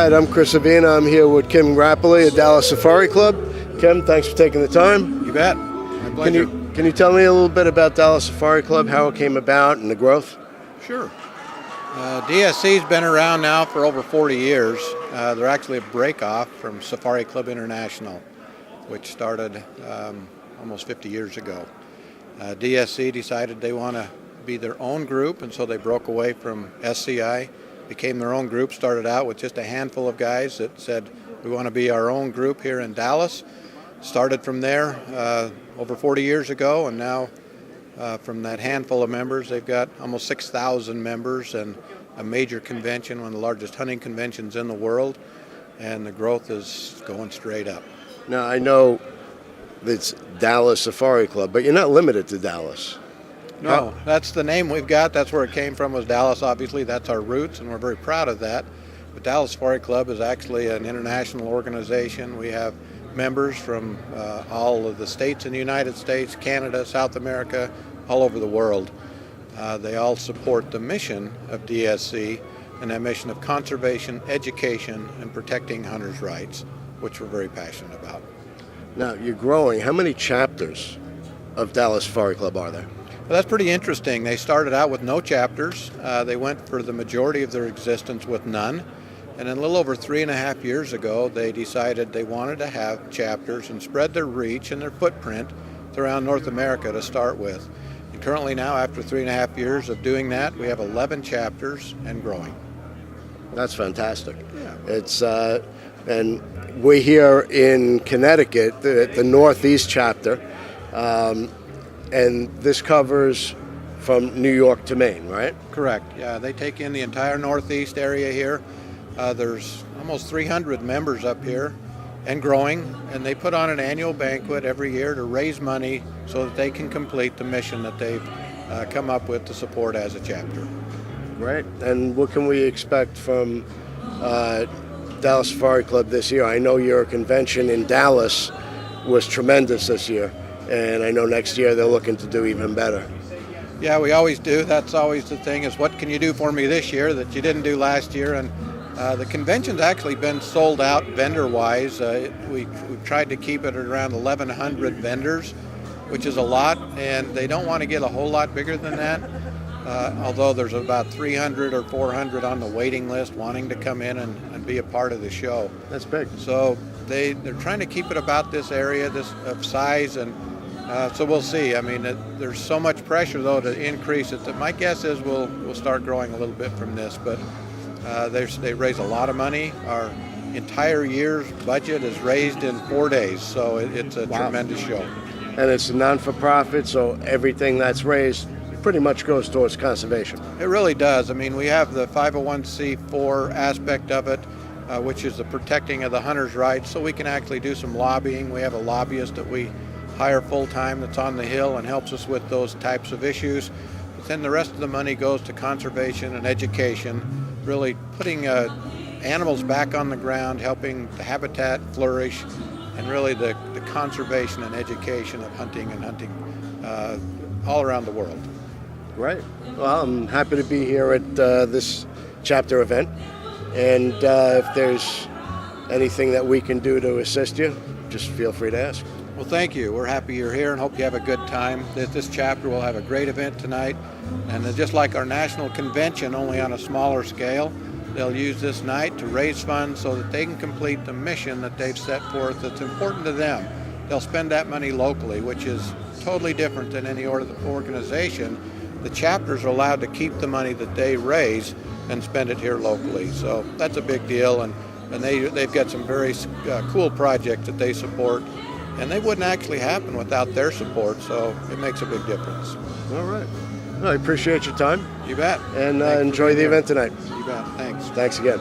right, I'm Chris Avena. I'm here with Kim Rappleye at Dallas Safari Club. Kim, thanks for taking the time. You bet. My pleasure. Can you tell me a little bit about Dallas Safari Club, how it came about and the growth? Sure. DSC's been around now for over 40 years. They're actually a break-off from Safari Club International, which started almost 50 years ago. DSC decided they want to be their own group, and so they broke away from SCI, became their own group, started out with just a handful of guys that said, we want to be our own group here in Dallas. Started from there over 40 years ago, and now from that handful of members, they've got almost 6,000 members and a major convention, one of the largest hunting conventions in the world, and the growth is going straight up. Now, I know it's Dallas Safari Club, but you're not limited to Dallas. No, that's the name we've got. That's where it came from, was Dallas, obviously. That's our roots, and we're very proud of that. But Dallas Safari Club is actually an international organization. We have members from all of the states in the United States, Canada, South America, all over the world. They all support the mission of DSC, and that mission of conservation, education, and protecting hunters' rights, which we're very passionate about. Now, you're growing. How many chapters of Dallas Safari Club are there? Well, that's pretty interesting. They started out with no chapters. They went for the majority of their existence with none. And then a little over 3.5 years ago, they decided they wanted to have chapters and spread their reach and their footprint throughout North America to start with. And currently now, after 3.5 years of doing that, we have 11 chapters and growing. That's fantastic. Yeah. It's and we're here in Connecticut, at the Northeast chapter, and this covers from New York to Maine, right? Correct. Yeah, they take in the entire Northeast area here. There's almost 300 members up here and growing, and they put on an annual banquet every year to raise money so that they can complete the mission that they've come up with to support as a chapter. Great. And what can we expect from Dallas Safari Club this year? I know your convention in Dallas was tremendous this year, and I know next year they're looking to do even better. Yeah, we always do. That's always the thing, is what can you do for me this year that you didn't do last year? And the convention's actually been sold out vendor-wise. We've tried to keep it at around 1,100 vendors, which is a lot, and they don't want to get a whole lot bigger than that, although there's about 300 or 400 on the waiting list wanting to come in and be a part of the show. That's big. So they're trying to keep it about this area, this of size, and so we'll see. I mean, there's so much pressure, though, to increase it that my guess is we'll start growing a little bit from this, but they raise a lot of money. Our entire year's budget is raised in 4 days, so it's a tremendous show. And it's a non-for-profit, so everything that's raised pretty much goes towards conservation. It really does. I mean, we have the 501c4 aspect of it, which is the protecting of the hunter's rights, so we can actually do some lobbying. We have a lobbyist that we hire full-time that's on the Hill and helps us with those types of issues. But then the rest of the money goes to conservation and education, really putting animals back on the ground, helping the habitat flourish, and really the conservation and education of hunting all around the world. Great. Well, I'm happy to be here at this chapter event, and if there's anything that we can do to assist you, just feel free to ask. Well, thank you. We're happy you're here and hope you have a good time. This chapter will have a great event tonight, and just like our national convention, only on a smaller scale, they'll use this night to raise funds so that they can complete the mission that they've set forth that's important to them. They'll spend that money locally, which is totally different than any organization. The chapters are allowed to keep the money that they raise and spend it here locally. So that's a big deal, and they've got some very cool projects that they support, and they wouldn't actually happen without their support, so it makes a big difference. All right. Well, I appreciate your time. You bet. And enjoy the event tonight. You bet. Thanks. Thanks again.